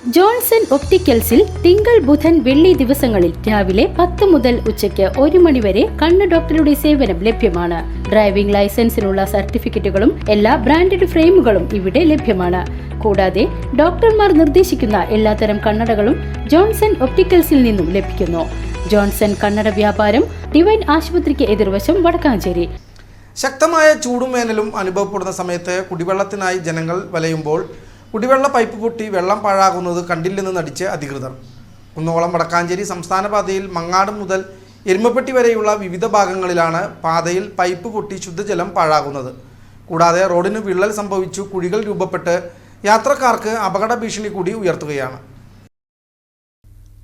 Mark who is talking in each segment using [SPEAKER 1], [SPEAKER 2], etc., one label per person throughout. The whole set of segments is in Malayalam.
[SPEAKER 1] ജോൺസൺ ഒപ്റ്റിക്കൽസിൽ തിങ്കൾ ബുധൻ വെള്ളി ദിവസങ്ങളിൽ രാവിലെ 10 മുതൽ ഉച്ചയ്ക്ക് 1 മണി വരെ കണ്ണ് ഡോക്ടറുടെ സേവനം ലഭ്യമാണ്. ഡ്രൈവിംഗ് ലൈസൻസിനുള്ള സർട്ടിഫിക്കറ്റുകളും എല്ലാ ബ്രാൻഡഡ് ഫ്രെയിമുകളും ഇവിടെ ലഭ്യമാണ്. കൂടാതെ ഡോക്ടർമാർ നിർദ്ദേശിക്കുന്ന എല്ലാത്തരം കണ്ണടകളും ജോൺസൺ ഒപ്റ്റിക്കൽസിൽ നിന്നും ലഭിക്കുന്നു. ജോൺസൺ കണ്ണട വ്യാപാരം ഡിവൈൻ ആശുപത്രിക്ക് എതിർവശം വടക്കാഞ്ചേരി.
[SPEAKER 2] ശക്തമായ ചൂടും വേനലും അനുഭവപ്പെടുന്ന സമയത്ത് കുടിവെള്ളത്തിനായി ജനങ്ങൾ വലയുമ്പോൾ കുടിവെള്ള പൈപ്പ് പൊട്ടി വെള്ളം പാഴാകുന്നത് കണ്ടില്ലെന്ന് നടിച്ച് അധികൃതർ. കുന്നംകുളം വടക്കാഞ്ചേരി സംസ്ഥാന പാതയിൽ മങ്ങാട് മുതൽ എരുമപ്പെട്ടി വരെയുള്ള വിവിധ ഭാഗങ്ങളിലാണ് പാതയിൽ പൈപ്പ് പൊട്ടി ശുദ്ധജലം പാഴാകുന്നത്. കൂടാതെ റോഡിന് വിള്ളൽ സംഭവിച്ചു കുഴികൾ രൂപപ്പെട്ട് യാത്രക്കാർക്ക് അപകട ഭീഷണി കൂടി ഉയർത്തുകയാണ്.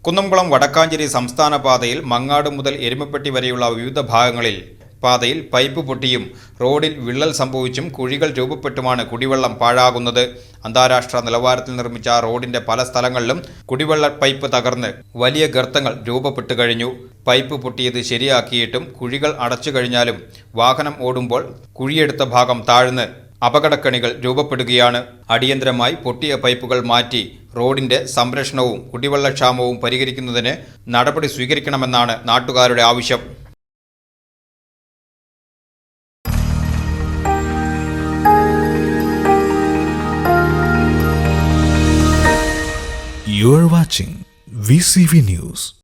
[SPEAKER 3] കുന്നംകുളം വടക്കാഞ്ചേരി സംസ്ഥാന പാതയിൽ മങ്ങാട് മുതൽ എരുമപ്പെട്ടി വരെയുള്ള വിവിധ ഭാഗങ്ങളിൽ പാതയിൽ പൈപ്പ് പൊട്ടിയും റോഡിൽ വിള്ളൽ സംഭവിച്ചും കുഴികൾ രൂപപ്പെട്ടുമാണ് കുടിവെള്ളം പാഴാകുന്നത്. അന്താരാഷ്ട്ര നിലവാരത്തിൽ നിർമ്മിച്ച റോഡിന്റെ പല സ്ഥലങ്ങളിലും കുടിവെള്ള പൈപ്പ് തകർന്ന് വലിയ ഗർത്തങ്ങൾ രൂപപ്പെട്ടു കഴിഞ്ഞു. പൈപ്പ് പൊട്ടിയത് ശരിയാക്കിയിട്ടും കുഴികൾ അടച്ചു കഴിഞ്ഞാലും വാഹനം ഓടുമ്പോൾ കുഴിയെടുത്ത ഭാഗം താഴ്ന്ന് അപകടക്കണികൾ രൂപപ്പെടുകയാണ്. അടിയന്തരമായി പൊട്ടിയ പൈപ്പുകൾ മാറ്റി റോഡിന്റെ സംരക്ഷണവും കുടിവെള്ളക്ഷാമവും പരിഹരിക്കുന്നതിന് നടപടി സ്വീകരിക്കണമെന്നാണ് നാട്ടുകാരുടെ ആവശ്യം.
[SPEAKER 4] You are watching VCV News.